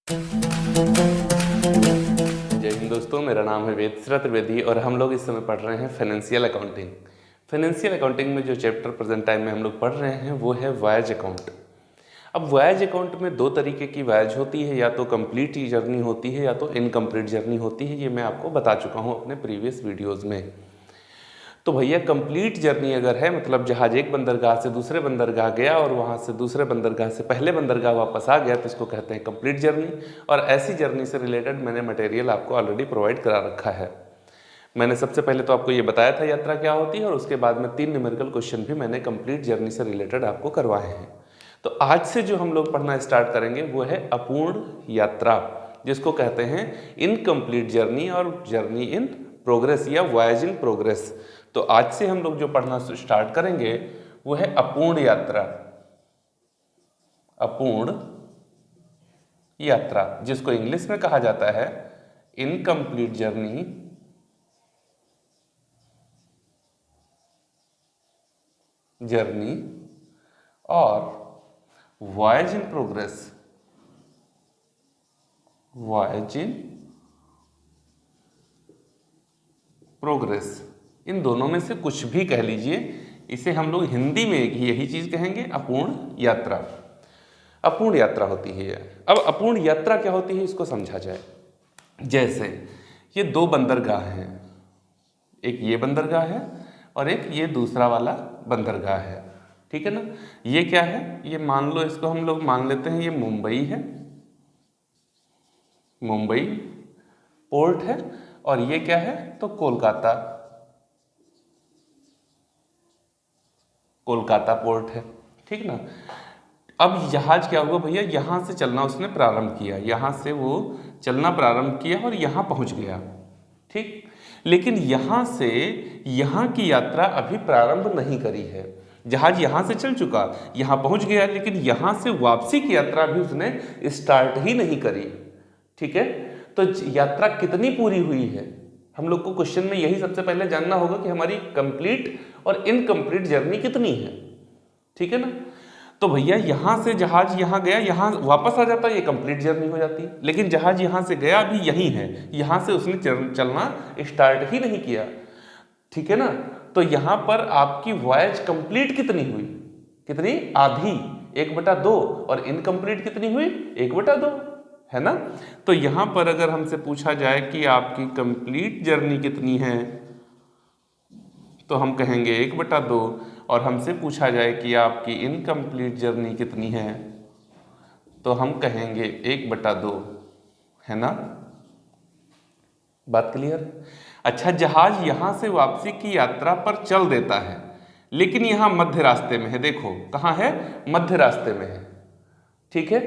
जय हिंद दोस्तों, मेरा नाम है वेदश्री त्रिवेदी और हम लोग इस समय पढ़ रहे हैं फाइनेंशियल अकाउंटिंग। फाइनेंशियल अकाउंटिंग में जो चैप्टर प्रेजेंट टाइम में हम लोग पढ़ रहे हैं वो है वॉयज अकाउंट। अब वॉयज अकाउंट में दो तरीके की वॉयज होती है, या तो कंप्लीट जर्नी होती है या तो इनकम्प्लीट जर्नी होती है। ये मैं आपको बता चुका हूँ अपने प्रीवियस वीडियोज़ में। तो भैया कंप्लीट जर्नी अगर है, मतलब जहाज एक बंदरगाह से दूसरे बंदरगाह गया और वहाँ से दूसरे बंदरगाह से पहले बंदरगाह वापस आ गया, तो इसको कहते हैं कंप्लीट जर्नी। और ऐसी जर्नी से रिलेटेड मैंने मटेरियल आपको ऑलरेडी प्रोवाइड करा रखा है। मैंने सबसे पहले तो आपको ये बताया था यात्रा क्या होती है, और उसके बाद में 3 न्यूमेरिकल क्वेश्चन भी मैंने कंप्लीट जर्नी से रिलेटेड आपको करवाए हैं। तो आज से जो हम लोग पढ़ना स्टार्ट करेंगे वो है अपूर्ण यात्रा, जिसको कहते हैं इनकम्प्लीट जर्नी और जर्नी इन प्रोग्रेस या वॉयज इन प्रोग्रेस। तो आज से हम लोग जो पढ़ना स्टार्ट करेंगे वो है अपूर्ण यात्रा। अपूर्ण यात्रा, जिसको इंग्लिश में कहा जाता है इनकम्प्लीट जर्नी और voyage in progress. Voyage in progress, इन दोनों में से कुछ भी कह लीजिए, इसे हम लोग हिंदी में यही चीज कहेंगे, अपूर्ण यात्रा। अपूर्ण यात्रा होती है। अब अपूर्ण यात्रा क्या होती है इसको समझा जाए। जैसे ये 2 बंदरगाह हैं, एक ये बंदरगाह है और एक ये दूसरा वाला बंदरगाह है, ठीक है ना। ये क्या है, ये मान लो, इसको हम लोग मान लेते हैं ये मुंबई है, मुंबई पोर्ट है, और ये क्या है तो कोलकाता, कोलकाता पोर्ट है, ठीक ना। अब जहाज क्या हुआ भैया, यहां से चलना उसने प्रारंभ किया, यहां से वो चलना प्रारंभ किया और यहां पहुंच गया, ठीक। लेकिन यहां से यहां की यात्रा अभी प्रारंभ नहीं करी है। जहाज यहां से चल चुका, यहां पहुंच गया, लेकिन यहां से वापसी की यात्रा भी उसने स्टार्ट ही नहीं करी, ठीक है। तो यात्रा कितनी पूरी हुई है, हम लोग को क्वेश्चन में यही सबसे पहले जानना होगा कि हमारी कंप्लीट और इनकम्प्लीट जर्नी कितनी है, ठीक है ना। तो भैया यहां से जहाज यहां गया, यहां वापस आ जाता, ये कंप्लीट जर्नी हो जाती। लेकिन जहाज यहां से गया अभी यहीं है, यहां से उसने चलना स्टार्ट ही नहीं किया, ठीक है ना। तो यहां पर आपकी वॉयज कंप्लीट कितनी हुई, कितनी, आधी, 1/2, और इनकम्प्लीट कितनी हुई, 1/2, है ना। तो यहां पर अगर हमसे पूछा जाए कि आपकी कंप्लीट जर्नी कितनी है, तो हम कहेंगे 1/2, और हमसे पूछा जाए कि आपकी इनकम्प्लीट जर्नी कितनी है, तो हम कहेंगे 1/2, है ना। बात क्लियर। अच्छा, जहाज यहां से वापसी की यात्रा पर चल देता है, लेकिन यहां मध्य रास्ते में है, देखो कहां है, मध्य रास्ते में है, ठीक है।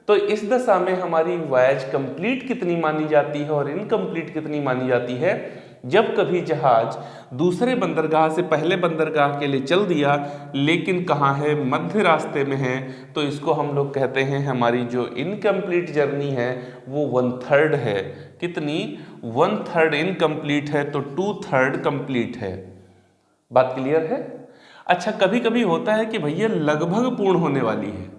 तो इस दशा में हमारी वॉयज कंप्लीट कितनी मानी जाती है और इनकम्प्लीट कितनी मानी जाती है, जब कभी जहाज दूसरे बंदरगाह से पहले बंदरगाह के लिए चल दिया, लेकिन कहाँ है, मध्य रास्ते में है, तो इसको हम लोग कहते हैं हमारी जो इनकम्प्लीट जर्नी है वो 1/3 है। कितनी, 1/3 इनकम्प्लीट है, तो 2/3 कंप्लीट है। बात क्लियर है। अच्छा, कभी कभी होता है कि भैया लगभग पूर्ण होने वाली है,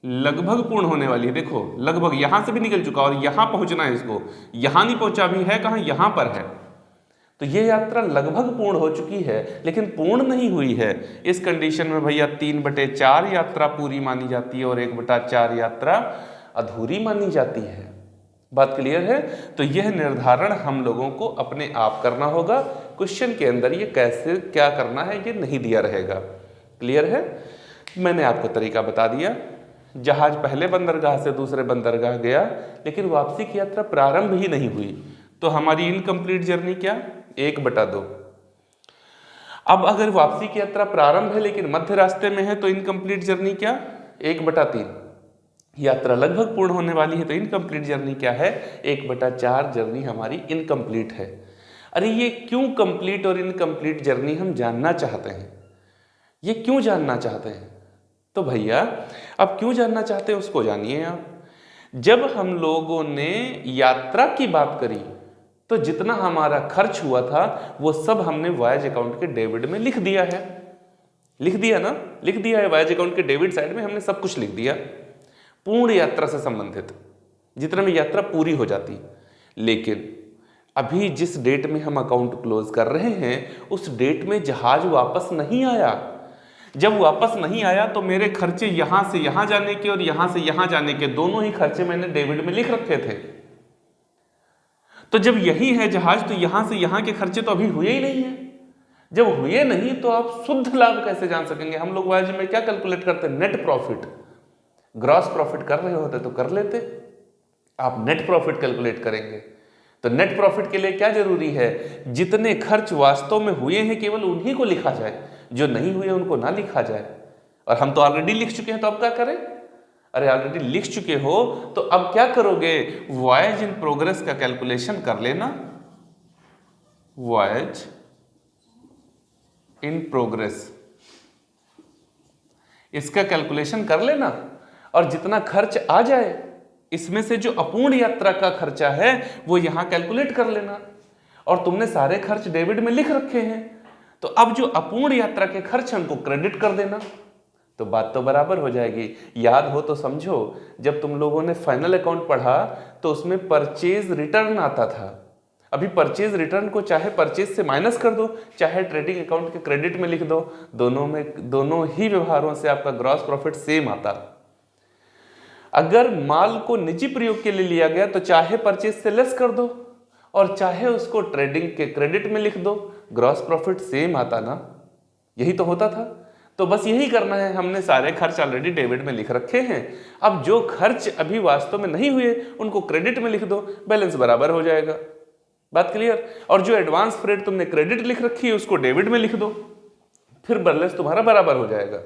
लगभग पूर्ण होने वाली है, देखो लगभग यहां से भी निकल चुका और यहां पहुंचना है इसको, यहां नहीं पहुंचा, भी है कहां, यहां पर है। तो ये यात्रा लगभग पूर्ण हो चुकी है लेकिन पूर्ण नहीं हुई है। इस कंडीशन में भैया 3/4 यात्रा पूरी मानी जाती है और 1/4 यात्रा अधूरी मानी जाती है। बात क्लियर है। तो यह निर्धारण हम लोगों को अपने आप करना होगा, क्वेश्चन के अंदर ये कैसे क्या करना है ये नहीं दिया रहेगा। क्लियर है। मैंने आपको तरीका बता दिया। जहाज पहले बंदरगाह से दूसरे बंदरगाह गया, लेकिन वापसी की यात्रा प्रारंभ ही नहीं हुई, तो हमारी इनकम्प्लीट जर्नी क्या, 1/2। अब अगर वापसी की यात्रा प्रारंभ है लेकिन मध्य रास्ते में है, तो इनकम्प्लीट जर्नी क्या, 1/3। यात्रा लगभग पूर्ण होने वाली है, तो इनकम्प्लीट जर्नी क्या है, 1/4 जर्नी हमारी इनकम्प्लीट है। अरे ये क्यों कंप्लीट और इनकम्प्लीट जर्नी हम जानना चाहते हैं, ये क्यों जानना चाहते हैं, तो भैया अब क्यों जानना चाहते हैं उसको जानिए आप। जब हम लोगों ने यात्रा की बात करी, तो जितना हमारा खर्च हुआ था वो सब हमने वॉयज अकाउंट के डेबिट में लिख दिया है, लिख दिया ना, लिख दिया है। वॉयज अकाउंट के डेबिट साइड में हमने सब कुछ लिख दिया, पूर्ण यात्रा से संबंधित, जितने में यात्रा पूरी हो जाती। लेकिन अभी जिस डेट में हम अकाउंट क्लोज कर रहे हैं उस डेट में जहाज वापस नहीं आया। जब वापस नहीं आया तो मेरे खर्चे यहां से यहां जाने के और यहां से यहां जाने के दोनों ही खर्चे मैंने डेबिट में लिख रखे थे। तो जब यही है जहाज तो यहां से यहां के खर्चे तो अभी हुए ही नहीं है। जब हुए नहीं तो आप शुद्ध लाभ कैसे जान सकेंगे? हम लोग वायज में क्या कैलकुलेट करते हैं? Net profit. ग्रॉस प्रॉफिट कर रहे होते तो कर लेते, आप नेट प्रॉफिट कैलकुलेट करेंगे। तो नेट प्रॉफिट के लिए क्या जरूरी है? जितने खर्च वास्तव में हुए हैं केवल उन्हीं को लिखा जाए, जो नहीं हुए उनको ना लिखा जाए। और हम तो ऑलरेडी लिख चुके हैं तो अब क्या करें? अरे ऑलरेडी लिख चुके हो तो अब क्या करोगे? वॉयज इन प्रोग्रेस का कैलकुलेशन कर लेना। वॉयज इन प्रोग्रेस, इसका कैलकुलेशन कर लेना और जितना खर्च आ जाए इसमें से जो अपूर्ण यात्रा का खर्चा है वो यहां कैलकुलेट कर लेना। और तुमने सारे खर्च डेबिट में लिख रखे हैं तो अब जो अपूर्ण यात्रा के खर्च उनको क्रेडिट कर देना, तो बात तो बराबर हो जाएगी। याद हो तो समझो, जब तुम लोगों ने फाइनल अकाउंट पढ़ा तो उसमें परचेज रिटर्न आता था। अभी परचेज रिटर्न को चाहे परचेज से माइनस कर दो चाहे ट्रेडिंग अकाउंट के क्रेडिट में लिख दो, दोनों ही व्यवहारों से आपका ग्रॉस प्रॉफिट सेम आता। अगर माल को निजी प्रयोग के लिए लिया गया तो चाहे परचेज से लेस कर दो और चाहे उसको ट्रेडिंग के क्रेडिट में लिख दो, ग्रॉस प्रॉफिट सेम आता ना। यही तो होता था। तो बस यही करना है, हमने सारे खर्च ऑलरेडी डेबिट में लिख रखे हैं। अब जो खर्च अभी वास्तव में नहीं हुए उनको क्रेडिट में लिख दो, बैलेंस बराबर हो जाएगा। बात क्लियर? और जो एडवांस फ्रेट तुमने क्रेडिट लिख रखी है उसको डेबिट में लिख दो, फिर बैलेंस तुम्हारा बराबर हो जाएगा।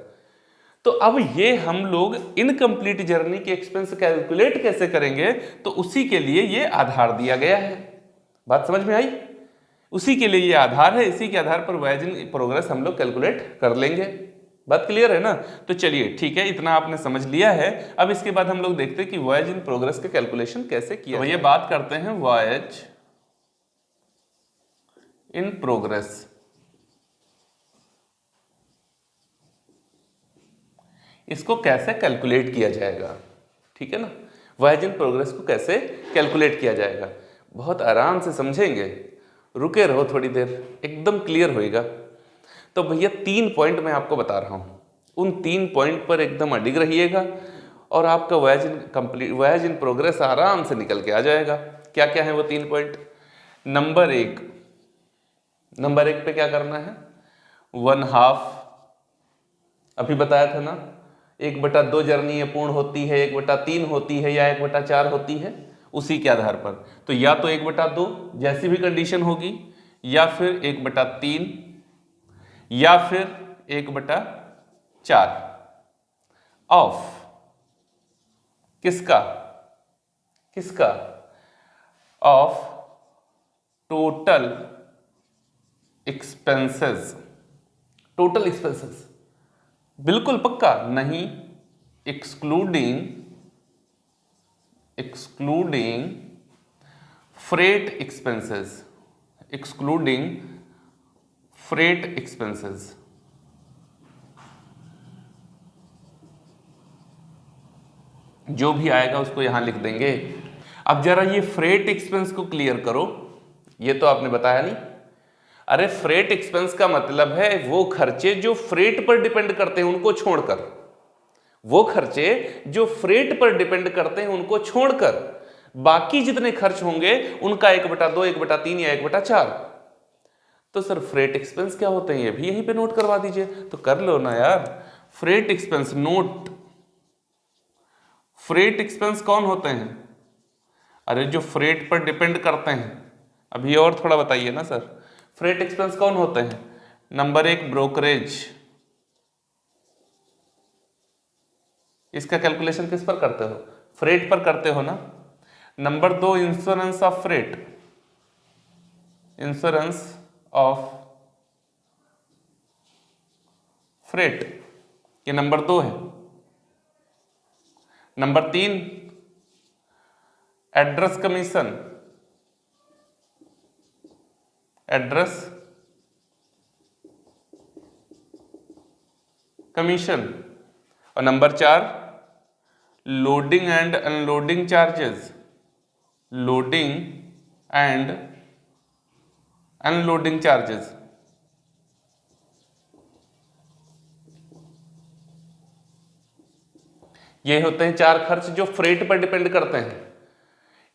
तो अब ये हम लोग इनकम्प्लीट जर्नी के एक्सपेंस कैलकुलेट कैसे करेंगे? तो उसी के लिए ये आधार दिया गया है। बात समझ में आई? उसी के लिए ये आधार है, इसी के आधार पर वॉयज इन प्रोग्रेस हम लोग कैलकुलेट कर लेंगे। बात क्लियर है ना? तो चलिए ठीक है, इतना आपने समझ लिया है। अब इसके बाद हम लोग देखते हैं कि वॉयज इन प्रोग्रेस का कैलकुलेशन कैसे किया। तो ये बात करते हैं वॉयज इन प्रोग्रेस। इसको कैसे कैलकुलेट किया जाएगा? ठीक है ना, वॉयज इन प्रोग्रेस को कैसे कैलकुलेट किया जाएगा, बहुत आराम से समझेंगे। रुके रहो थोड़ी देर, एकदम क्लियर होएगा। तो भैया 3 पॉइंट मैं आपको बता रहा हूं, उन 3 पॉइंट पर एकदम अडिग रहिएगा और आपका वॉयज इन प्रोग्रेस आराम से निकल के आ जाएगा। क्या क्या है वो 3 पॉइंट? नंबर एक पे क्या करना है? 1/2, अभी बताया था ना, 1/2 जर्नी पूर्ण होती है, 1/3 होती है या 1/4 होती है, उसी के आधार पर। तो या तो 1/2 जैसी भी कंडीशन होगी, या फिर 1/3, या फिर 1/4 ऑफ किसका? Of total expenses. बिल्कुल पक्का नहीं, एक्सक्लूडिंग फ्रेट एक्सपेंसेस। जो भी आएगा उसको यहां लिख देंगे। अब जरा ये फ्रेट एक्सपेंस को क्लियर करो, ये तो आपने बताया नहीं। अरे फ्रेट एक्सपेंस का मतलब है वो खर्चे जो फ्रेट पर डिपेंड करते हैं उनको छोड़कर, बाकी जितने खर्च होंगे उनका 1/2, 1/3 या 1/4। तो सर फ्रेट एक्सपेंस क्या होते हैं ये भी यहीं पे नोट करवा दीजिए। तो कर लो ना यार, freight expense note. Freight expense कौन होते हैं? अरे जो फ्रेट पर डिपेंड करते हैं। अभी और थोड़ा बताइए ना सर, फ्रेट एक्सपेंस कौन होते हैं? नंबर 1 ब्रोकरेज, इसका कैलकुलेशन किस पर करते हो? फ्रेट पर करते हो ना। नंबर 2 इंश्योरेंस ऑफ फ्रेट, ये नंबर 2 है। नंबर 3 एड्रेस कमीशन, और number 4 loading and unloading charges. Loading and unloading charges. ये होते हैं 4 खर्च जो फ्रेट पर डिपेंड करते हैं।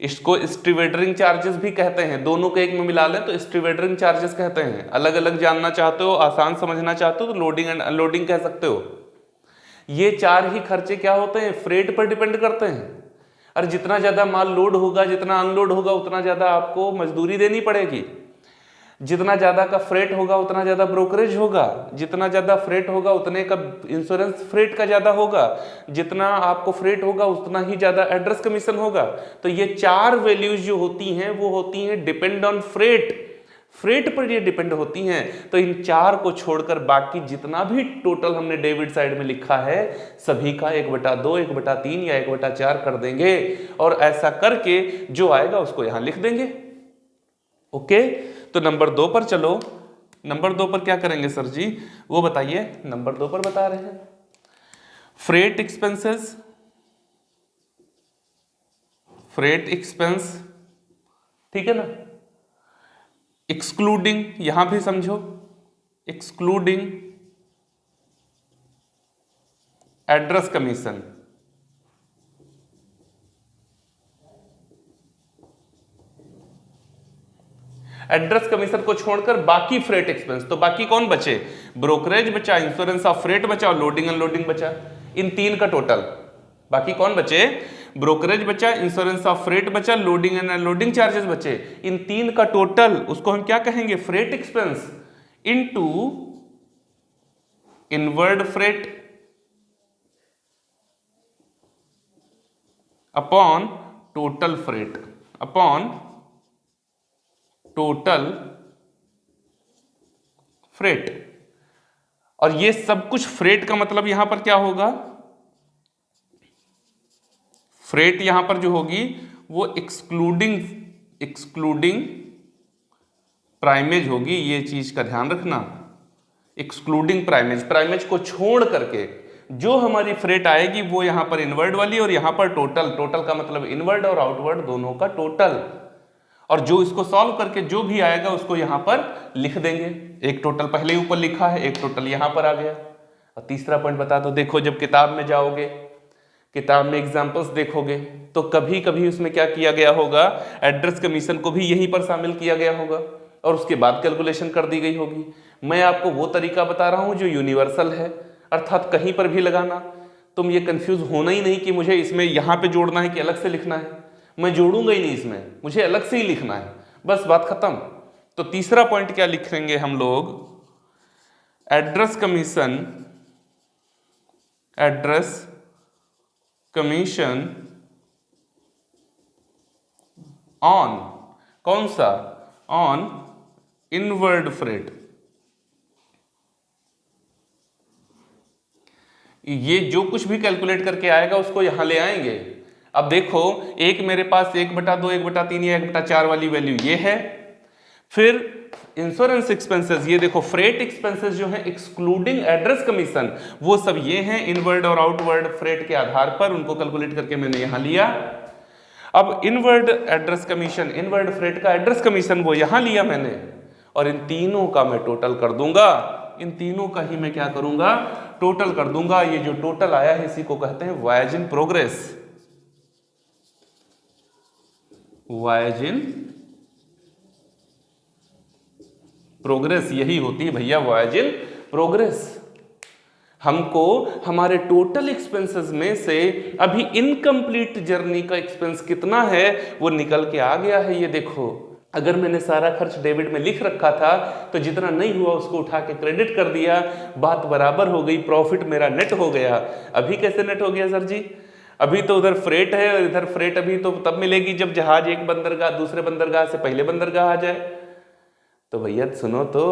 इसको स्टीवेडरिंग चार्जेस भी कहते हैं, दोनों को एक में मिला लें तो स्टीवेडरिंग चार्जेस कहते हैं। अलग अलग जानना चाहते हो, आसान समझना चाहते हो तो लोडिंग एंड अनलोडिंग कह सकते हो। ये 4 ही खर्चे क्या होते हैं, फ्रेट पर डिपेंड करते हैं। और जितना ज्यादा माल लोड होगा, जितना अनलोड होगा, उतना ज्यादा आपको मजदूरी देनी पड़ेगी। जितना ज्यादा का फ्रेट होगा उतना ज्यादा ब्रोकरेज होगा, जितना ज्यादा फ्रेट होगा उतने का इंश्योरेंस फ्रेट का ज्यादा होगा, जितना आपको फ्रेट होगा उतना ही ज्यादा एड्रेस कमीशन होगा। तो ये 4 वैल्यूज जो होती हैं वो होती हैं डिपेंड ऑन फ्रेट, फ्रेट पर ये डिपेंड होती हैं। तो इन 4 को छोड़कर बाकी जितना भी टोटल हमने डेबिट साइड में लिखा है सभी का 1/2, 1/3 या 1/4 कर देंगे और ऐसा करके जो आएगा उसको यहां लिख देंगे। ओके, तो नंबर 2 पर चलो। नंबर 2 पर क्या करेंगे सर जी, वो बताइए। नंबर 2 पर बता रहे हैं फ्रेट एक्सपेंसेस, फ्रेट एक्सपेंस, ठीक है ना, एक्सक्लूडिंग, यहां भी समझो, excluding address commission. Address commission को छोड़कर बाकी फ्रेट एक्सपेंस, तो बाकी कौन बचे, ब्रोकरेज बचा, इंश्योरेंस ऑफ फ्रेट बचा और लोडिंग अनलोडिंग बचा। इन 3 का टोटल, बाकी कौन बचे, ब्रोकरेज बचा, इंश्योरेंस ऑफ फ्रेट बचा, लोडिंग एंड अनलोडिंग चार्जेस बचे। इन 3 का टोटल उसको हम क्या कहेंगे, freight expense into inward freight upon total freight, upon total freight. और ये सब कुछ फ्रेट का मतलब यहां पर क्या होगा, फ्रेट यहां पर जो होगी वो एक्सक्लूडिंग प्राइमेज होगी। ये चीज का ध्यान रखना, एक्सक्लूडिंग प्राइमेज, प्राइमेज को छोड़ करके जो हमारी फ्रेट आएगी वो यहां पर इनवर्ड वाली और यहां पर टोटल, टोटल का मतलब इनवर्ड और आउटवर्ड दोनों का टोटल। और जो इसको सॉल्व करके जो भी आएगा उसको यहां पर लिख देंगे। एक टोटल पहले ऊपर लिखा है, एक टोटल यहां पर आ गया। और तीसरा पॉइंट बता दो, देखो जब किताब में जाओगे, किताब में एग्जांपल्स देखोगे तो कभी कभी उसमें क्या किया गया होगा, एड्रेस कमीशन को भी यहीं पर शामिल किया गया होगा और उसके बाद कैलकुलेशन कर दी गई होगी। मैं आपको वो तरीका बता रहा हूं जो यूनिवर्सल है, अर्थात कहीं पर भी लगाना, तुम ये कंफ्यूज होना ही नहीं कि मुझे इसमें यहां पे जोड़ना है कि अलग से लिखना है। मैं जोड़ूंगा ही नहीं इसमें, मुझे अलग से ही लिखना है, बस बात खत्म। तो तीसरा पॉइंट क्या लिखेंगे हम लोग, address commission, address commission on, कौन सा, ऑन इनवर्ड फ्रेट। ये जो कुछ भी कैलकुलेट करके आएगा उसको यहां ले आएंगे। अब देखो, एक मेरे पास 1/2, 1/3 या 1/4 वाली वैल्यू ये है। फिर इंश्योरेंस एक्सपेंसेस, ये देखो फ्रेट एक्सपेंसेस जो है एक्सक्लूडिंग एड्रेस कमीशन, वो सब ये हैं इनवर्ड और आउटवर्ड फ्रेट के आधार पर, उनको कैलकुलेट करके मैंने यहां लिया। अब inward address commission, inward freight का एड्रेस कमीशन वो यहां लिया मैंने, और इन तीनों का मैं टोटल कर दूंगा। इन तीनों का ही मैं क्या करूंगा, टोटल कर दूंगा। ये जो टोटल आया है इसी को कहते हैं voyage in progress, voyage in progress, यही होती है भैया वॉयज इन प्रोग्रेस। हमको हमारे टोटल एक्सपेंसेस में से अभी इनकम्प्लीट जर्नी का एक्सपेंस कितना है वो निकल के आ गया है। ये देखो, अगर मैंने सारा खर्च डेबिट में लिख रखा था तो जितना नहीं हुआ उसको उठा के क्रेडिट कर दिया, बात बराबर हो गई, प्रॉफिट मेरा नेट हो गया। अभी कैसे नेट हो गया सर जी, अभी तो उधर फ्रेट है और इधर फ्रेट अभी तो तब मिलेगी जब जहाज एक बंदरगाह दूसरे बंदरगाह से पहले बंदरगाह आ जाए। तो भैया सुनो, तो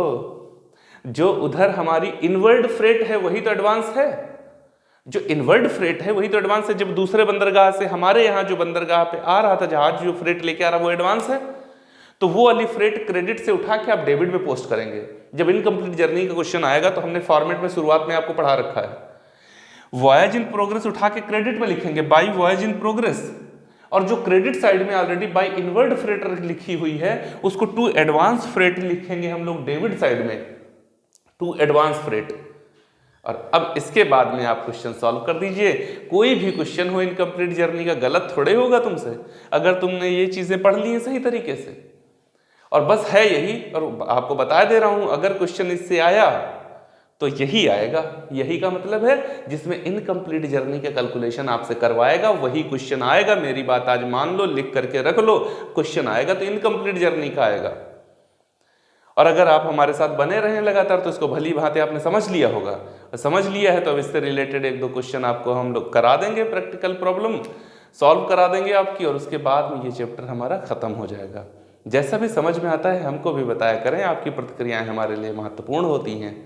जो उधर हमारी इनवर्ड फ्रेट है वही तो एडवांस है, जो इनवर्ड फ्रेट है वही तो एडवांस है। जब दूसरे बंदरगाह से हमारे यहाँ जो बंदरगाह पे आ रहा था जहाज, जो फ्रेट लेके आ रहा वो एडवांस है, तो वो वाली फ्रेट क्रेडिट से उठा के आप डेबिट में पोस्ट करेंगे। जब इनकम्प्लीट जर्नी का क्वेश्चन आएगा तो हमने फॉर्मेट में शुरुआत में आपको पढ़ा रखा है, वॉयज इन प्रोग्रेस उठा के क्रेडिट में लिखेंगे बाई वॉयज इन प्रोग्रेस, और जो क्रेडिट साइड में ऑलरेडी बाय इनवर्ड फ्रेट लिखी हुई है उसको टू एडवांस फ्रेट लिखेंगे हम लोग डेबिट साइड में, टू एडवांस फ्रेट। और अब इसके बाद में आप क्वेश्चन सॉल्व कर दीजिए। कोई भी क्वेश्चन हो इनकम्प्लीट जर्नी का गलत थोड़े होगा तुमसे, अगर तुमने ये चीजें पढ़ ली हैं सही तरीके से। और बस है यही, और आपको बता दे रहा हूं अगर क्वेश्चन इससे आया तो यही आएगा। यही का मतलब है जिसमें इनकम्प्लीट जर्नी का कैलकुलेशन आपसे करवाएगा वही क्वेश्चन आएगा। मेरी बात आज मान लो, लिख करके रख लो, क्वेश्चन आएगा तो इनकम्प्लीट जर्नी का आएगा। और अगर आप हमारे साथ बने रहें लगातार तो इसको भली भांति आपने समझ लिया होगा, और समझ लिया है तो अब इससे रिलेटेड एक दो क्वेश्चन आपको हम लोग करा देंगे, प्रैक्टिकल प्रॉब्लम सॉल्व करा देंगे आपकी, और उसके बाद में ये चैप्टर हमारा खत्म हो जाएगा। जैसा भी समझ में आता है हमको भी बताया करें, आपकी प्रतिक्रियाएं हमारे लिए महत्वपूर्ण होती हैं।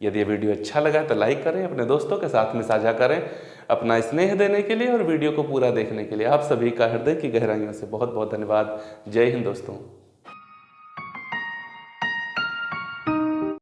यदि ये वीडियो अच्छा लगा तो लाइक करें, अपने दोस्तों के साथ में साझा करें। अपना स्नेह देने के लिए और वीडियो को पूरा देखने के लिए आप सभी का हृदय की गहराइयों से बहुत बहुत धन्यवाद। जय हिंद दोस्तों।